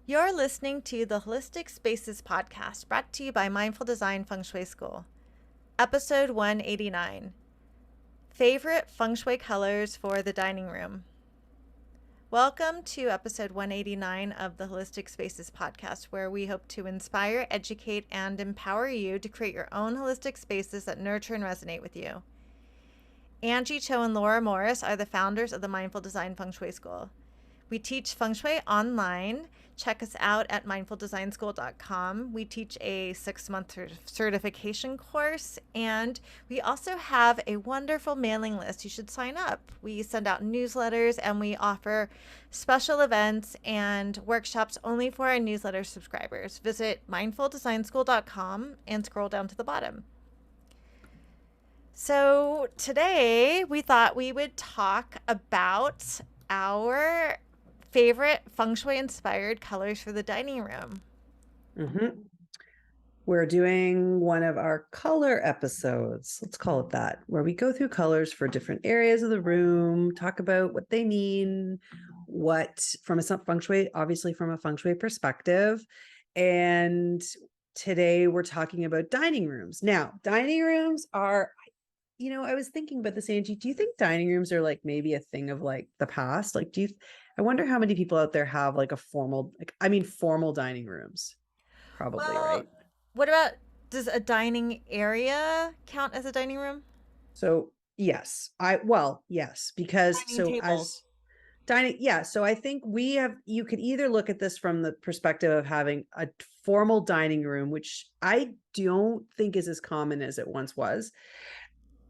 You're listening to the Holistic Spaces podcast brought to you by Mindful Design Feng Shui School. Episode 189 Favorite Feng Shui Colors for the Dining Room. Welcome to episode 189 of the Holistic Spaces podcast, where we hope to inspire, educate, and empower you to create your own holistic spaces that nurture and resonate with you. Angie Cho and Laura Morris are the founders of the Mindful Design Feng Shui School. We teach Feng Shui online. Check us out at mindfuldesignschool.com. We teach a 6-month certification course, and we also have a wonderful mailing list. You should sign up. We send out newsletters, and we offer special events and workshops only for our newsletter subscribers. Visit mindfuldesignschool.com and scroll down to the bottom. So today we thought we would talk about our favorite Feng Shui inspired colors for the dining room. We're doing one of our color episodes, let's call it that, where we go through colors for different areas of the room, talk about what they mean, what from a Feng Shui, obviously from a Feng Shui perspective. And today we're talking about dining rooms. Now, dining rooms are, I was thinking about this, Angie. Do you think dining rooms are like maybe a thing of like the past? Like, I wonder how many people out there have like a formal, formal dining rooms? Probably, Well, right? what about, does a dining area count as a dining room? So yes, yes, because Dining tables. as dining, yeah. So I think you could either look at this from the perspective of having a formal dining room, which I don't think is as common as it once was,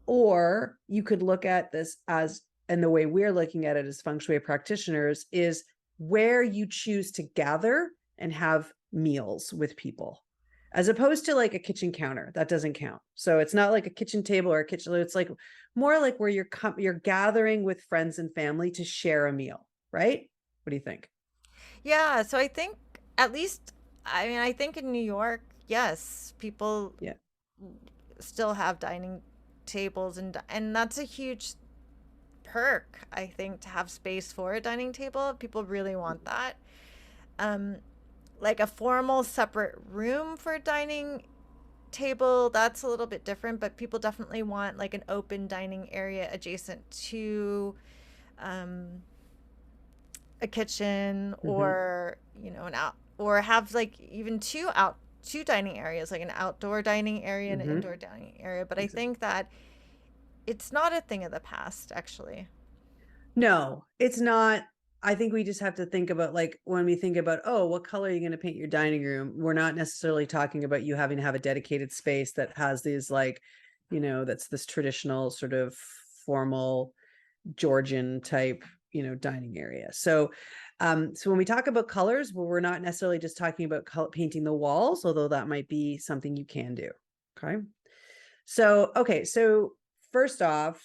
or you could look at this as, and the way we're looking at it as Feng Shui practitioners, is where you choose to gather and have meals with people, as opposed to like a kitchen counter. That doesn't count. So it's not like a kitchen table or a kitchen. It's like more like where you're gathering with friends and family to share a meal, right? What do you think? Yeah, so I think at least, I think in New York, yes, people Yeah. still have dining tables, and that's a huge perk, I think, to have space for a dining table. People really want that. Um, like a formal separate room for a dining table, that's a little bit different, but people definitely want like an open dining area adjacent to um, a kitchen, Mm-hmm. or an out, or have like even two dining areas, like an outdoor dining area and an Mm-hmm. indoor dining area. But I Exactly. think that it's not a thing of the past, actually. No, it's not. I think we just have to think about, like, when we think about, oh, what color are you going to paint your dining room? We're not necessarily talking about you having to have a dedicated space that has these, like, that's this traditional sort of formal Georgian type, dining area. So when we talk about colors, well, we're not necessarily just talking about painting the walls, although that might be something you can do. Okay. So first off,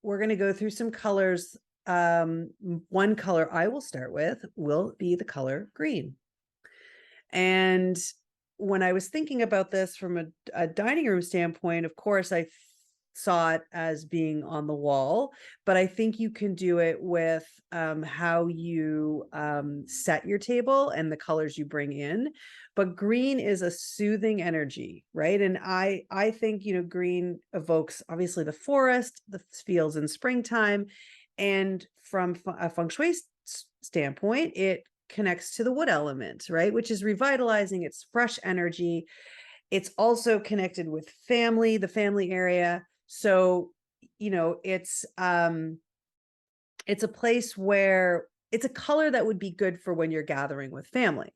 we're going to go through some colors. One color I will start with will be the color green. And when I was thinking about this from a dining room standpoint, of course, I saw it as being on the wall, but I think you can do it with how you set your table and the colors you bring in. But green is a soothing energy, right? And I think, green evokes obviously the forest, the fields in springtime, and from a feng shui standpoint, it connects to the wood element, right? Which is revitalizing, it's fresh energy. It's also connected with family, the family area. So, it's a place where it's a color that would be good for when you're gathering with family.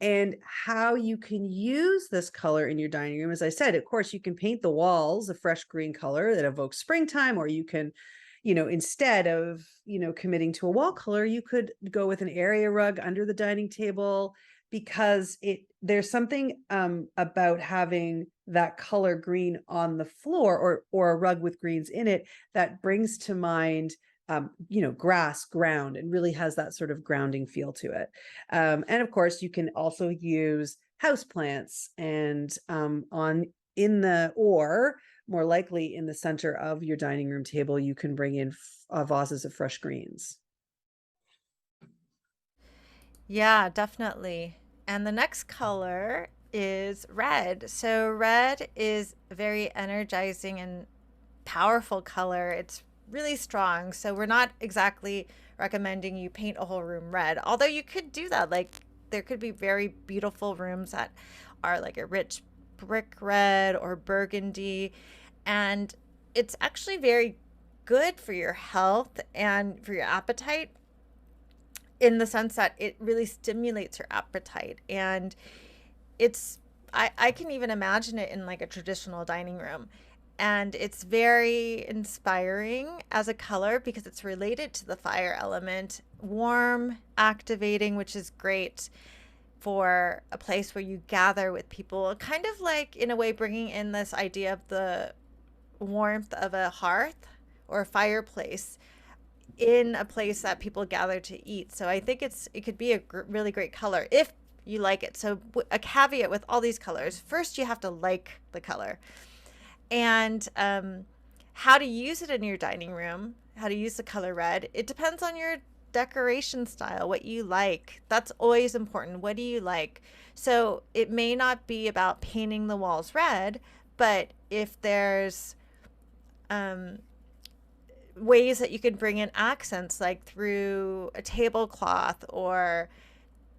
And how you can use this color in your dining room, as I said, of course, you can paint the walls a fresh green color that evokes springtime, or you can, instead of, committing to a wall color, you could go with an area rug under the dining table, because there's something about having that color green on the floor, or a rug with greens in it, that brings to mind grass, ground, and really has that sort of grounding feel to it. And of course, you can also use house plants, and or more likely in the center of your dining room table, you can bring in vases of fresh greens. Yeah, definitely. And the next color is red. So red is a very energizing and powerful color. It's really strong. So we're not exactly recommending you paint a whole room red, although you could do that. Like there could be very beautiful rooms that are like a rich brick red or burgundy. And it's actually very good for your health and for your appetite in the sense that it really stimulates your appetite. And it's I can even imagine it in like a traditional dining room. And it's very inspiring as a color because it's related to the fire element, warm, activating, which is great for a place where you gather with people, kind of like in a way bringing in this idea of the warmth of a hearth or a fireplace in a place that people gather to eat. So I think it could be a really great color if you like it. So a caveat with all these colors: first, you have to like the color, and how to use it in your dining room, how to use the color red. It depends on your decoration style, what you like. That's always important. What do you like? So it may not be about painting the walls red, but if there's um, ways that you can bring in accents like through a tablecloth or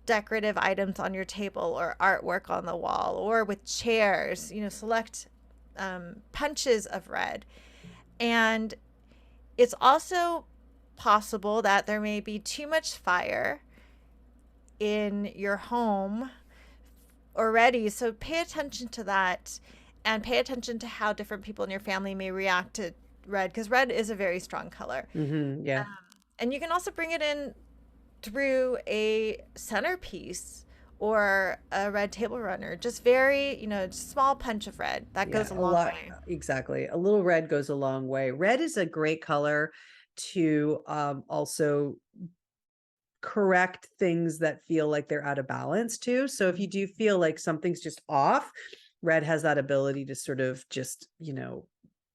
decorative items on your table or artwork on the wall or with chairs, select punches of red. And it's also possible that there may be too much fire in your home already. So pay attention to that and pay attention to how different people in your family may react to red because red is a very strong color. Yeah. And you can also bring it in through a centerpiece or a red table runner. Just very, small punch of red. That Yeah, goes a a long lot. way. Exactly. A little red goes a long way. Red is a great color to also correct things that feel like they're out of balance too. So if you do feel like something's just off, red has that ability to sort of just,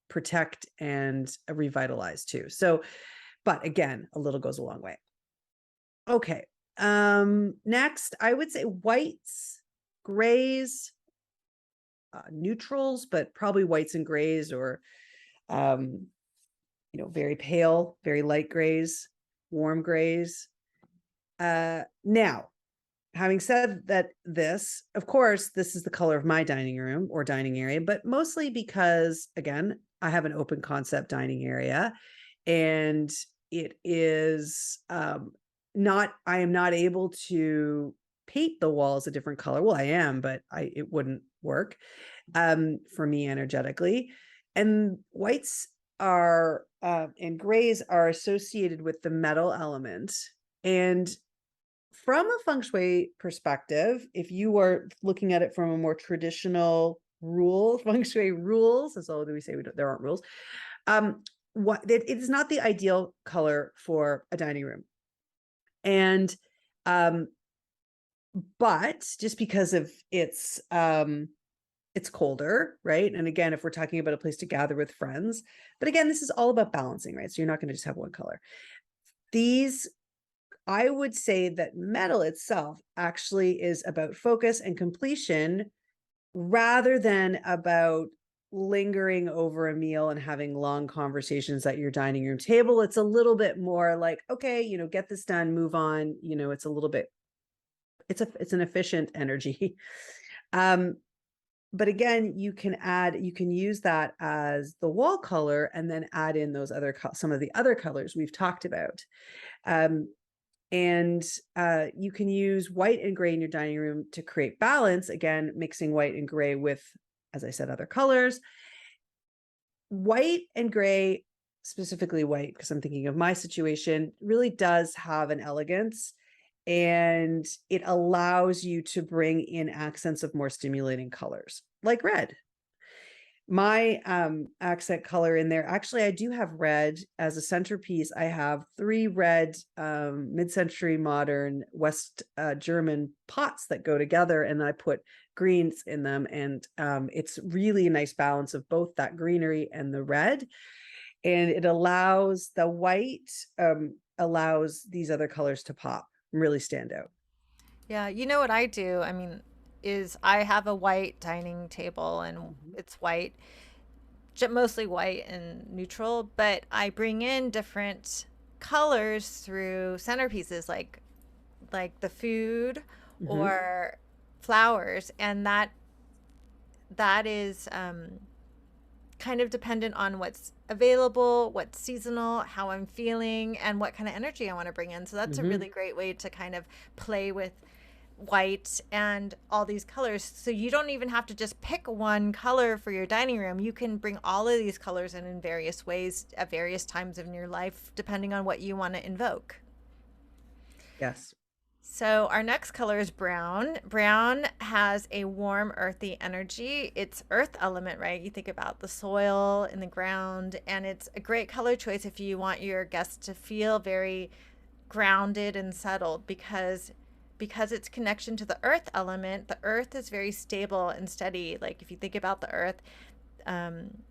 protect and revitalize too. So, but again, a little goes a long way. Okay. Next, I would say whites, grays, neutrals, but probably whites and grays or um, very pale, very light grays, warm grays. Now, having said that, this, of course, this is the color of my dining room or dining area, but mostly because, again, I have an open concept dining area and it is not, I am not able to paint the walls a different color. Well, I am, but it wouldn't work for me energetically. And whites are and grays are associated with the metal element. And from a feng shui perspective, if you are looking at it from a more traditional feng shui rules, as all do we say there aren't rules. It is not the ideal color for a dining room. And but just because of it's colder, right? And again, if we're talking about a place to gather with friends, but again, this is all about balancing, right? So you're not going to just have one color. These I would say that metal itself actually is about focus and completion rather than about lingering over a meal and having long conversations at your dining room table. It's a little bit more like, okay, get this done, move on. It's a little bit, it's an efficient energy. um, but again, you can use that as the wall color and then add in those some of the other colors we've talked about. Um, and you can use white and gray in your dining room to create balance, again, mixing white and gray with, as I said, other colors. White and gray, specifically white, because I'm thinking of my situation, really does have an elegance and it allows you to bring in accents of more stimulating colors like red. My accent color in there, actually, I do have red as a centerpiece. I have 3 red mid-century modern West German pots that go together, and I put greens in them. And it's really a nice balance of both that greenery and the red. And it allows the white, allows these other colors to pop, really stand out. Yeah, you know what I do? I mean, is I have a white dining table and Mhm. it's white, mostly white and neutral, but I bring in different colors through centerpieces like the food Mhm. or flowers, and that is kind of dependent on what's available, what's seasonal, how I'm feeling, and what kind of energy I want to bring in. So that's a Mhm. really great way to kind of play with white and all these colors. So you don't even have to just pick one color for your dining room. You can bring all of these colors in various ways at various times in your life, depending on what you want to invoke. Yes. So our next color is brown. Brown has a warm, earthy energy. It's earth element, right? You think about the soil in the ground, and it's a great color choice if you want your guests to feel very grounded and settled because its connection to the earth element. The earth is very stable and steady. Like if you think about the earth, um,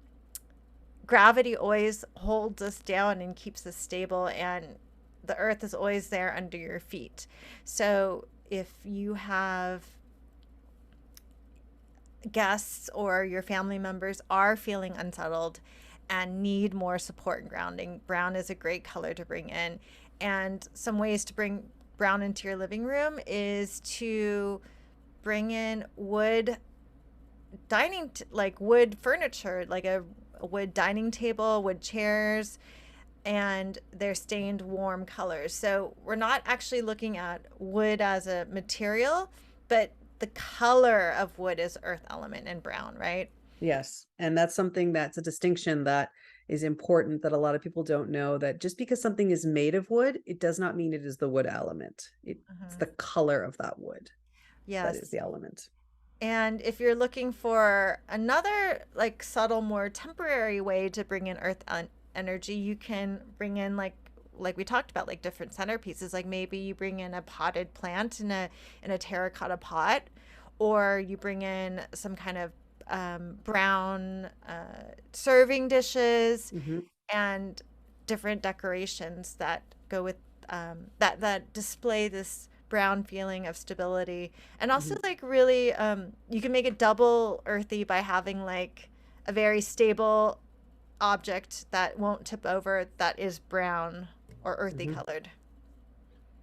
gravity always holds us down and keeps us stable, and the earth is always there under your feet. So if you have guests or your family members are feeling unsettled and need more support and grounding, brown is a great color to bring in. And some ways to bring brown into your living room is to bring in wood like wood furniture, like a wood dining table, wood chairs, and they're stained warm colors. So we're not actually looking at wood as a material, but the color of wood is earth element and brown, right? Yes. And that's something that's a distinction that is important that a lot of people don't know, that just because something is made of wood, it does not mean it is the wood element. It's Hmm. the color of that wood that is Yes. the element. And if you're looking for another like subtle, more temporary way to bring in energy, you can bring in like we talked about, like different centerpieces. Like maybe you bring in a potted plant in a terracotta pot, or you bring in some kind of brown serving dishes Hmm. and different decorations that go with that display this brown feeling of stability, and also Hmm. like really you can make it double earthy by having like a very stable object that won't tip over that is brown or earthy Hmm. colored.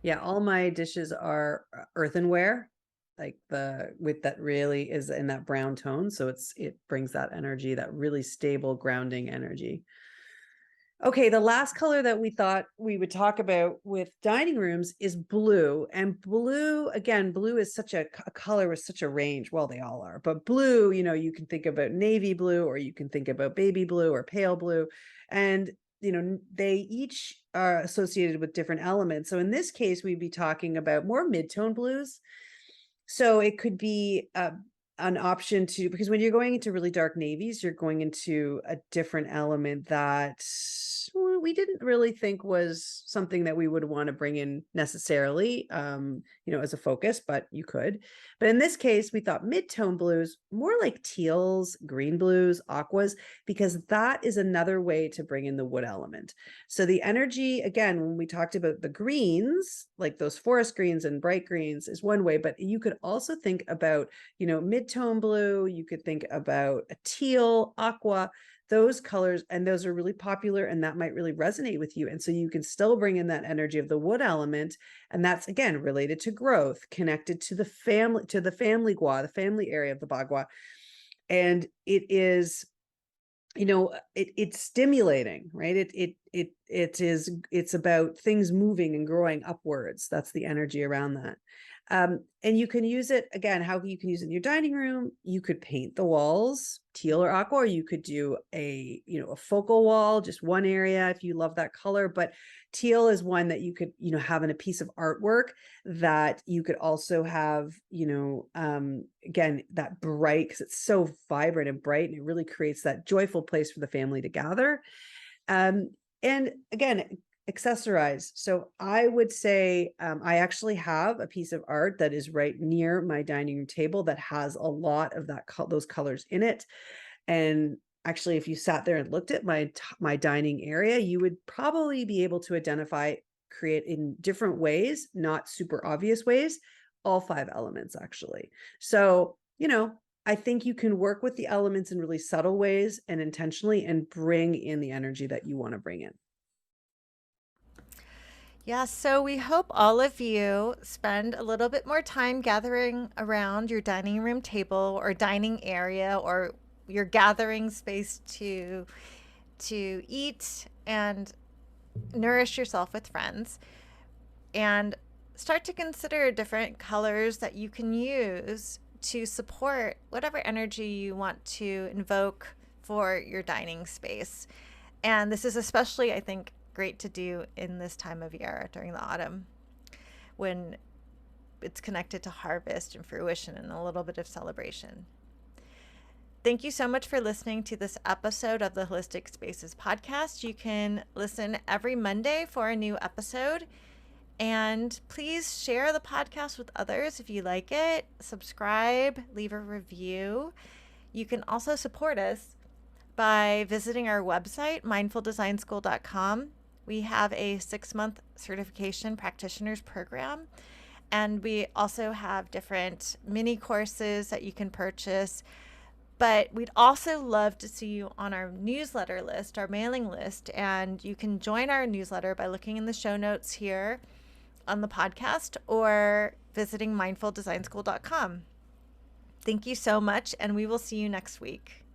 Yeah, all my dishes are earthenware, like the with that really is in that brown tone. So it brings that energy, that really stable grounding energy. Okay, the last color that we thought we would talk about with dining rooms is blue. And blue, again, blue is such a color with such a range. Well, they all are, but blue, you can think about navy blue, or you can think about baby blue or pale blue. And, they each are associated with different elements. So in this case, we'd be talking about more mid-tone blues. So it could be an option to, because when you're going into really dark navies, you're going into a different element that we didn't really think was something that we would want to bring in necessarily, as a focus, but you could. But in this case, we thought mid-tone blues, more like teals, green blues, aquas, because that is another way to bring in the wood element. So the energy, again, when we talked about the greens, like those forest greens and bright greens is one way, but you could also think about, mid-tone blue, you could think about a teal, aqua, those colors, and those are really popular, and that might really resonate with you. And so you can still bring in that energy of the wood element. And that's again related to growth, connected to the family gua, the family area of the bagua. And it is, it's stimulating, right? It's about things moving and growing upwards. That's the energy around that. And you can use it again, how you can use it in your dining room. You could paint the walls teal or aqua, or you could do a focal wall, just one area if you love that color. But teal is one that you could, have in a piece of artwork, that you could also have, again, that bright, because it's so vibrant and bright, and it really creates that joyful place for the family to gather. Um, and again, accessorize. So I would say I actually have a piece of art that is right near my dining room table that has a lot of those colors in it. And actually, if you sat there and looked at my dining area, you would probably be able to create in different ways, not super obvious ways, all 5 elements actually. So, I think you can work with the elements in really subtle ways and intentionally and bring in the energy that you want to bring in. Yeah, so we hope all of you spend a little bit more time gathering around your dining room table or dining area or your gathering space to eat and nourish yourself with friends, and start to consider different colors that you can use to support whatever energy you want to invoke for your dining space. And this is especially, I think, great to do in this time of year during the autumn when it's connected to harvest and fruition and a little bit of celebration. Thank you so much for listening to this episode of the Holistic Spaces podcast. You can listen every Monday for a new episode. And please share the podcast with others if you like it. Subscribe, leave a review. You can also support us by visiting our website, mindfuldesignschool.com. We have a 6-month certification practitioners program. And we also have different mini courses that you can purchase. But we'd also love to see you on our newsletter list, our mailing list. And you can join our newsletter by looking in the show notes here on the podcast or visiting mindfuldesignschool.com. Thank you so much, and we will see you next week.